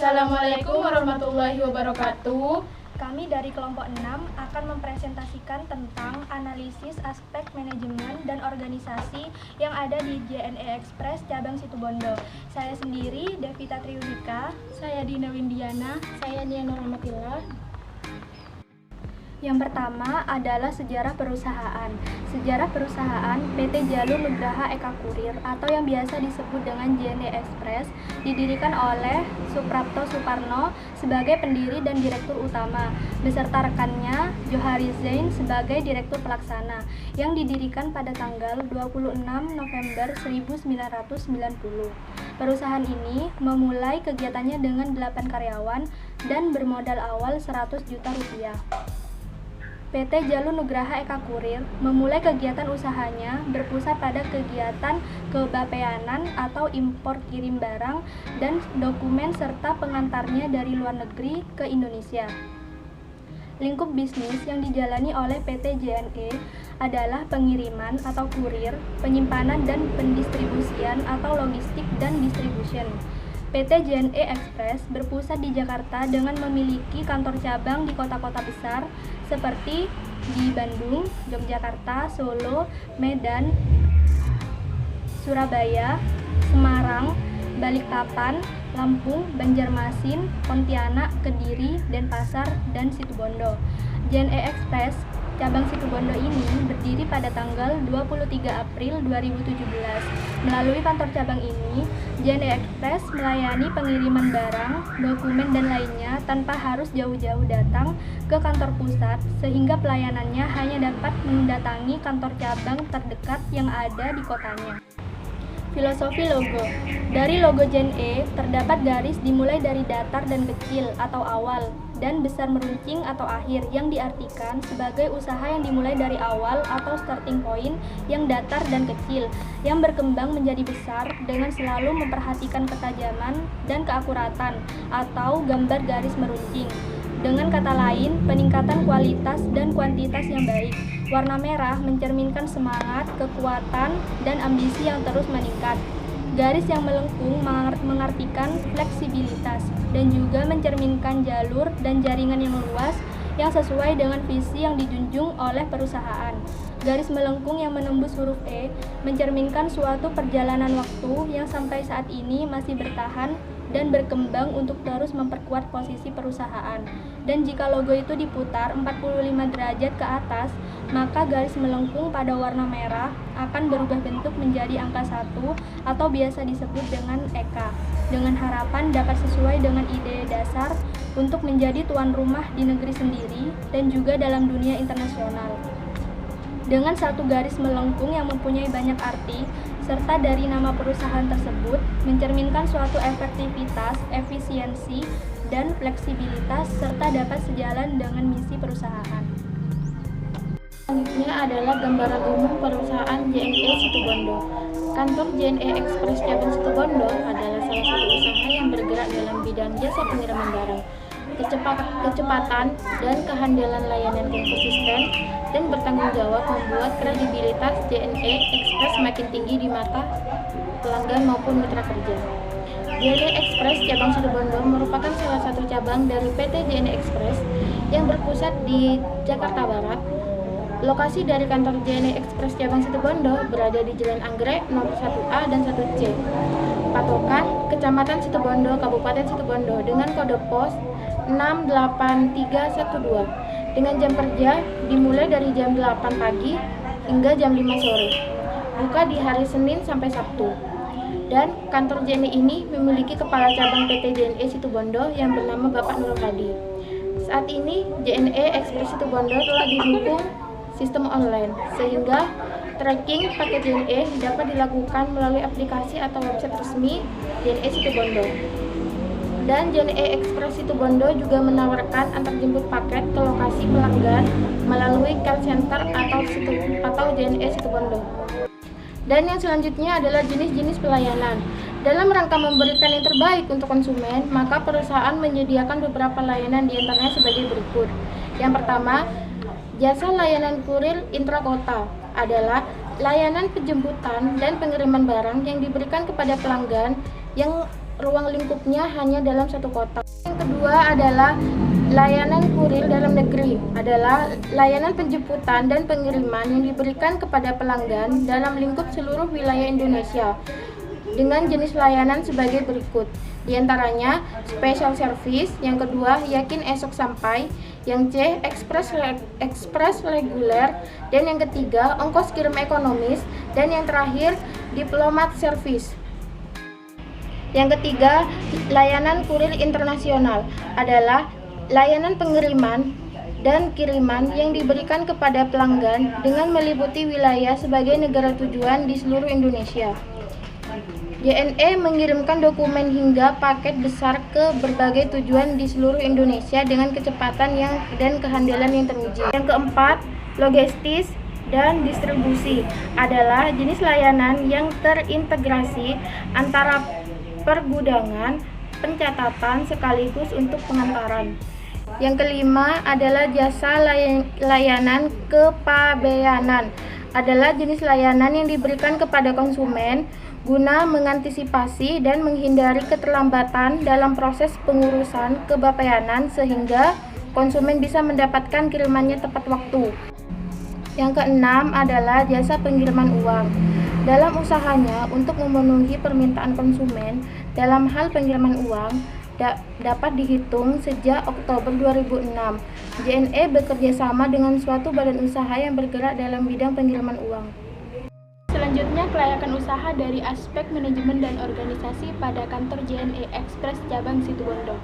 Assalamualaikum warahmatullahi wabarakatuh. Kami dari kelompok 6 akan mempresentasikan tentang analisis aspek manajemen dan organisasi yang ada di JNE Express cabang Situbondo. Saya sendiri, Devita Triunika. Saya Dina Windiana. Saya Diana Rahmatillah. Yang pertama adalah sejarah perusahaan. Sejarah perusahaan PT Jalur Nugraha Eka Kurir atau yang biasa disebut dengan JNE Express didirikan oleh Suprapto Suparno sebagai pendiri dan direktur utama beserta rekannya Johari Zain sebagai direktur pelaksana yang didirikan pada tanggal 26 November 1990. Perusahaan ini memulai kegiatannya dengan 8 karyawan dan bermodal awal 100 juta rupiah. PT Jalur Nugraha Eka Kurir memulai kegiatan usahanya berpusat pada kegiatan kebapeanan atau impor kirim barang dan dokumen serta pengantarnya dari luar negeri ke Indonesia. Lingkup bisnis yang dijalani oleh PT JNE adalah pengiriman atau kurir, penyimpanan dan pendistribusian atau logistik dan distribution. PT JNE Express berpusat di Jakarta dengan memiliki kantor cabang di kota-kota besar seperti di Bandung, Yogyakarta, Solo, Medan, Surabaya, Semarang, Balikpapan, Lampung, Banjarmasin, Pontianak, Kediri, Denpasar, dan Situbondo. JNE Express cabang Situbondo ini berdiri pada tanggal 23 April 2017. Melalui kantor cabang ini, JNE Express melayani pengiriman barang, dokumen, dan lainnya tanpa harus jauh-jauh datang ke kantor pusat, sehingga pelayanannya hanya dapat mendatangi kantor cabang terdekat yang ada di kotanya. Filosofi logo. Dari logo JNE terdapat garis dimulai dari datar dan kecil atau awal dan besar meruncing atau akhir yang diartikan sebagai usaha yang dimulai dari awal atau starting point yang datar dan kecil yang berkembang menjadi besar dengan selalu memperhatikan ketajaman dan keakuratan atau gambar garis meruncing. Dengan kata lain, peningkatan kualitas dan kuantitas yang baik. Warna merah mencerminkan semangat, kekuatan, dan ambisi yang terus meningkat. Garis yang melengkung mengartikan fleksibilitas dan juga mencerminkan jalur dan jaringan yang luas yang sesuai dengan visi yang dijunjung oleh perusahaan. Garis melengkung yang menembus huruf E mencerminkan suatu perjalanan waktu yang sampai saat ini masih bertahan dan berkembang untuk terus memperkuat posisi perusahaan. Dan jika logo itu diputar 45 derajat ke atas, maka garis melengkung pada warna merah akan berubah bentuk menjadi angka 1 atau biasa disebut dengan EKA, dengan harapan dapat sesuai dengan ide dasar untuk menjadi tuan rumah di negeri sendiri dan juga dalam dunia internasional. Dengan satu garis melengkung yang mempunyai banyak arti, serta dari nama perusahaan tersebut mencerminkan suatu efektivitas, efisiensi, dan fleksibilitas serta dapat sejalan dengan misi perusahaan. Selanjutnya adalah gambaran umum perusahaan JNE Situbondo. Kantor JNE Express cabang Situbondo adalah salah satu usaha yang bergerak dalam bidang jasa pengiriman barang. Kecepatan dan kehandalan layanan yang konsisten dan bertanggung jawab membuat kredibilitas JNE Express semakin tinggi di mata pelanggan maupun mitra kerja. JNE Express cabang Situbondo merupakan salah satu cabang dari PT JNE Express yang berpusat di Jakarta Barat. Lokasi dari kantor JNE Express cabang Situbondo berada di Jalan Anggrek nomor 1A dan 1C. Patokan Kecamatan Situbondo, Kabupaten Situbondo dengan kode pos 68312 dengan jam kerja dimulai dari jam 8 pagi hingga jam 5 sore. Buka di hari Senin sampai Sabtu. Dan kantor JNE ini memiliki kepala cabang PT JNE Situbondo yang bernama Bapak Nur Hadi. Saat ini JNE Express Situbondo telah didukung sistem online sehingga tracking paket JNE dapat dilakukan melalui aplikasi atau website resmi JNE Situbondo. Dan JNE Express Situbondo juga menawarkan antarjemput paket ke lokasi pelanggan melalui call center atau JNE Situbondo. Dan yang selanjutnya adalah jenis-jenis pelayanan. Dalam rangka memberikan yang terbaik untuk konsumen, maka perusahaan menyediakan beberapa layanan di antaranya sebagai berikut. Yang pertama, jasa layanan kurir intrakota adalah layanan penjemputan dan pengiriman barang yang diberikan kepada pelanggan yang ruang lingkupnya hanya dalam satu kota. Yang kedua adalah layanan kurir dalam negeri, adalah layanan penjemputan dan pengiriman yang diberikan kepada pelanggan dalam lingkup seluruh wilayah Indonesia dengan jenis layanan sebagai berikut. Di antaranya special service, yang kedua yakin esok sampai, yang C express reguler, dan yang ketiga ongkos kirim ekonomis, dan yang terakhir diplomat service. Yang ketiga, layanan kurir internasional adalah layanan pengiriman dan kiriman yang diberikan kepada pelanggan dengan meliputi wilayah sebagai negara tujuan di seluruh Indonesia. JNE mengirimkan dokumen hingga paket besar ke berbagai tujuan di seluruh Indonesia dengan kecepatan dan kehandalan yang teruji. Yang keempat, logistis dan distribusi adalah jenis layanan yang terintegrasi antara pergudangan, pencatatan sekaligus untuk pengantaran. Yang kelima adalah jasa layanan kepabeanan, adalah jenis layanan yang diberikan kepada konsumen guna mengantisipasi dan menghindari keterlambatan dalam proses pengurusan kepabeanan sehingga konsumen bisa mendapatkan kirimannya tepat waktu. Yang keenam adalah jasa pengiriman uang. Dalam usahanya untuk memenuhi permintaan konsumen dalam hal pengiriman uang dapat dihitung sejak Oktober 2006. JNE bekerja sama dengan suatu badan usaha yang bergerak dalam bidang pengiriman uang. Selanjutnya, kelayakan usaha dari aspek manajemen dan organisasi pada kantor JNE Express cabang Situbondo.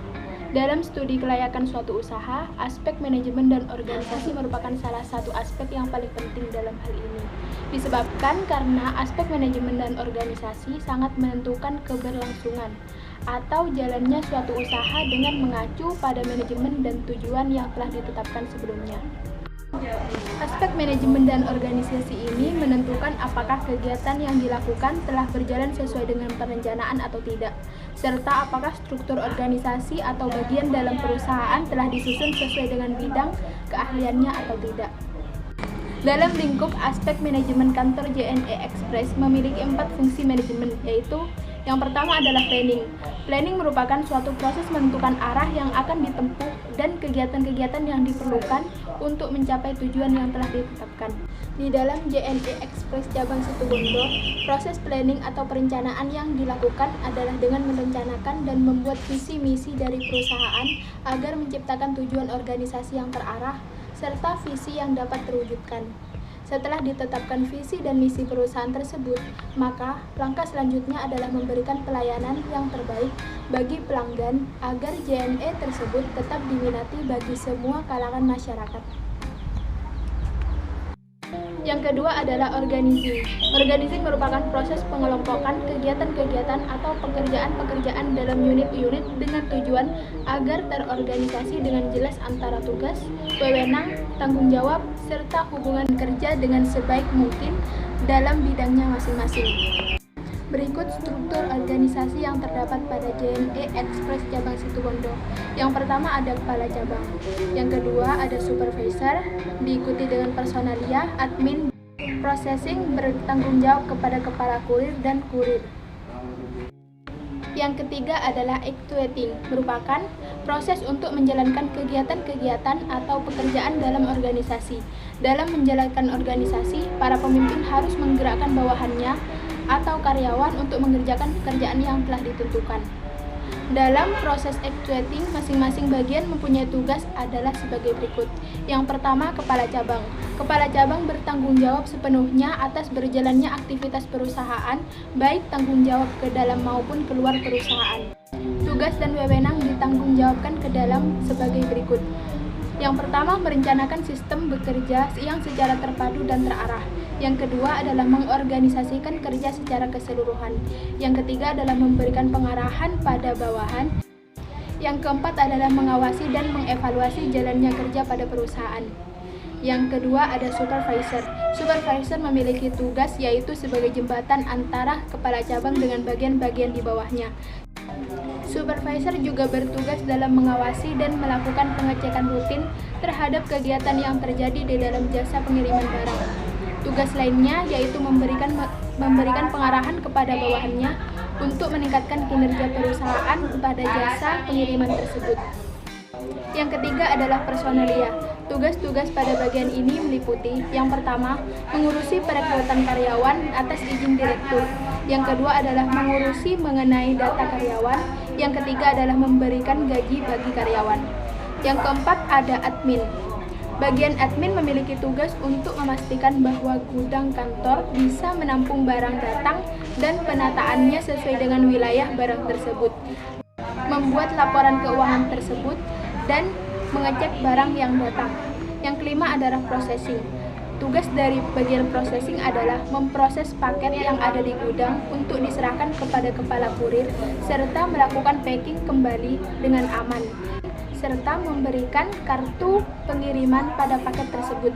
Dalam studi kelayakan suatu usaha, aspek manajemen dan organisasi merupakan salah satu aspek yang paling penting dalam hal ini. Disebabkan karena aspek manajemen dan organisasi sangat menentukan keberlangsungan atau jalannya suatu usaha dengan mengacu pada manajemen dan tujuan yang telah ditetapkan sebelumnya. Aspek manajemen dan organisasi ini menentukan apakah kegiatan yang dilakukan telah berjalan sesuai dengan perencanaan atau tidak, serta apakah struktur organisasi atau bagian dalam perusahaan telah disusun sesuai dengan bidang keahliannya atau tidak. Dalam lingkup aspek manajemen, kantor JNE Express memiliki 4 fungsi manajemen, yaitu yang pertama adalah planning. Planning merupakan suatu proses menentukan arah yang akan ditempuh dan kegiatan-kegiatan yang diperlukan untuk mencapai tujuan yang telah ditetapkan. Di dalam JNE Express cabang Situbondo, proses planning atau perencanaan yang dilakukan adalah dengan merencanakan dan membuat visi misi dari perusahaan agar menciptakan tujuan organisasi yang terarah serta visi yang dapat terwujudkan. Setelah ditetapkan visi dan misi perusahaan tersebut, maka langkah selanjutnya adalah memberikan pelayanan yang terbaik bagi pelanggan agar JNE tersebut tetap diminati bagi semua kalangan masyarakat. Yang kedua adalah organizing. Organizing merupakan proses pengelompokan kegiatan-kegiatan atau pekerjaan-pekerjaan dalam unit-unit dengan tujuan agar terorganisasi dengan jelas antara tugas, wewenang, tanggung jawab, serta hubungan kerja dengan sebaik mungkin dalam bidangnya masing-masing. Berikut struktur organisasi yang terdapat pada JNE Express cabang Situbondo. Yang pertama ada kepala cabang, yang kedua ada supervisor, diikuti dengan personalia, admin, processing bertanggung jawab kepada kepala kurir dan kurir. Yang ketiga adalah actuating, merupakan proses untuk menjalankan kegiatan-kegiatan atau pekerjaan dalam organisasi. Dalam menjalankan organisasi, para pemimpin harus menggerakkan bawahannya atau karyawan untuk mengerjakan pekerjaan yang telah ditentukan. Dalam proses actuating, masing-masing bagian mempunyai tugas adalah sebagai berikut. Yang pertama, kepala cabang. Kepala cabang bertanggung jawab sepenuhnya atas berjalannya aktivitas perusahaan, baik tanggung jawab ke dalam maupun keluar perusahaan. Tugas dan wewenang ditanggung jawabkan ke dalam sebagai berikut. Yang pertama, merencanakan sistem bekerja yang secara terpadu dan terarah. Yang kedua adalah mengorganisasikan kerja secara keseluruhan. Yang ketiga adalah memberikan pengarahan pada bawahan. Yang keempat adalah mengawasi dan mengevaluasi jalannya kerja pada perusahaan. Yang kedua ada supervisor. Supervisor memiliki tugas yaitu sebagai jembatan antara kepala cabang dengan bagian-bagian di bawahnya. Supervisor juga bertugas dalam mengawasi dan melakukan pengecekan rutin terhadap kegiatan yang terjadi di dalam jasa pengiriman barang. Tugas lainnya yaitu memberikan pengarahan kepada bawahannya untuk meningkatkan kinerja perusahaan pada jasa pengiriman tersebut. Yang ketiga adalah personalia. Tugas-tugas pada bagian ini meliputi: yang pertama, mengurusi perekrutan karyawan atas izin direktur. Yang kedua adalah mengurusi mengenai data karyawan. Yang ketiga adalah memberikan gaji bagi karyawan. Yang keempat ada admin. Bagian admin memiliki tugas untuk memastikan bahwa gudang kantor bisa menampung barang datang dan penataannya sesuai dengan wilayah barang tersebut, membuat laporan keuangan tersebut, dan mengecek barang yang datang. Yang kelima adalah processing. Tugas dari bagian processing adalah memproses paket yang ada di gudang untuk diserahkan kepada kepala kurir, serta melakukan packing kembali dengan aman, serta memberikan kartu pengiriman pada paket tersebut.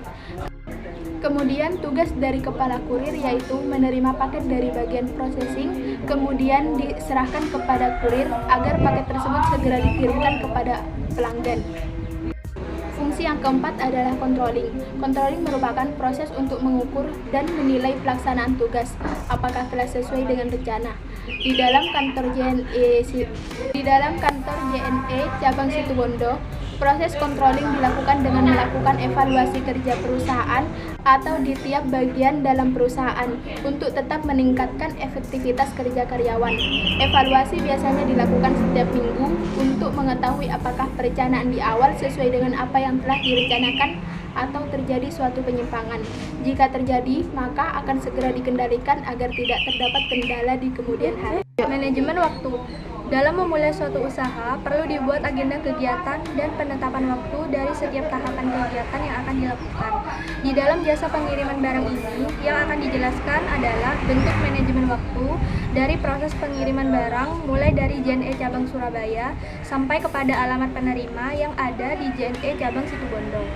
Kemudian tugas dari kepala kurir yaitu menerima paket dari bagian processing, kemudian diserahkan kepada kurir agar paket tersebut segera dikirimkan kepada pelanggan. Fungsi yang keempat adalah controlling. Controlling merupakan proses untuk mengukur dan menilai pelaksanaan tugas, apakah telah sesuai dengan rencana. Di dalam kantor JNE cabang Situbondo, proses controlling dilakukan dengan melakukan evaluasi kerja perusahaan atau di tiap bagian dalam perusahaan untuk tetap meningkatkan efektivitas kerja karyawan. Evaluasi biasanya dilakukan setiap minggu untuk mengetahui apakah perencanaan di awal sesuai dengan apa yang telah direncanakan atau terjadi suatu penyimpangan. Jika terjadi, maka akan segera dikendalikan agar tidak terdapat kendala di kemudian hari. Manajemen waktu. Dalam memulai suatu usaha, perlu dibuat agenda kegiatan dan penetapan waktu dari setiap tahapan kegiatan yang akan dilakukan. Di dalam jasa pengiriman barang ini, yang akan dijelaskan adalah bentuk manajemen waktu dari proses pengiriman barang mulai dari JNE cabang Surabaya sampai kepada alamat penerima yang ada di JNE cabang Situbondo.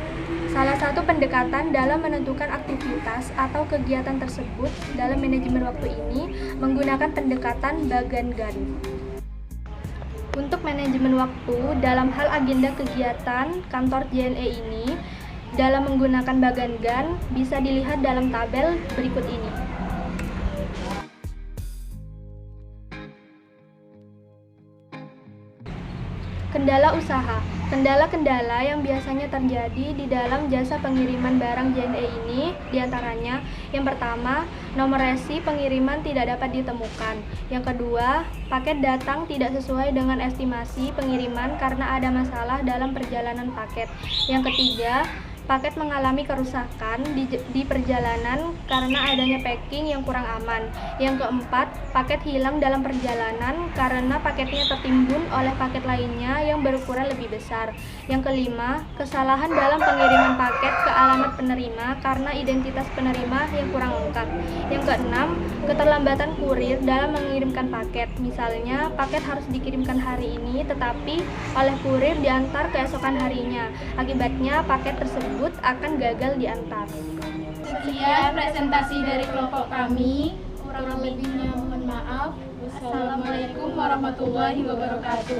Salah satu pendekatan dalam menentukan aktivitas atau kegiatan tersebut dalam manajemen waktu ini menggunakan pendekatan Bagan-Gann. Untuk manajemen waktu dalam hal agenda kegiatan kantor JNE ini dalam menggunakan Bagan-Gann bisa dilihat dalam tabel berikut ini. Kendala usaha. Kendala-kendala yang biasanya terjadi di dalam jasa pengiriman barang JNE ini diantaranya: yang pertama, nomor resi pengiriman tidak dapat ditemukan. Yang kedua, paket datang tidak sesuai dengan estimasi pengiriman karena ada masalah dalam perjalanan paket. Yang ketiga, paket mengalami kerusakan di perjalanan karena adanya packing yang kurang aman. Yang keempat, paket hilang dalam perjalanan karena paketnya tertimbun oleh paket lainnya yang berukuran lebih besar. Yang kelima, kesalahan dalam pengiriman paket ke alamat penerima karena identitas penerima yang kurang lengkap. Yang keenam, keterlambatan kurir dalam mengirimkan paket. Misalnya, paket harus dikirimkan hari ini tetapi oleh kurir diantar keesokan harinya. Akibatnya, paket tersebut akan gagal diantar. Sekian presentasi dari kelompok kami. Kurang lebihnya mohon maaf. Wassalamualaikum warahmatullahi wabarakatuh.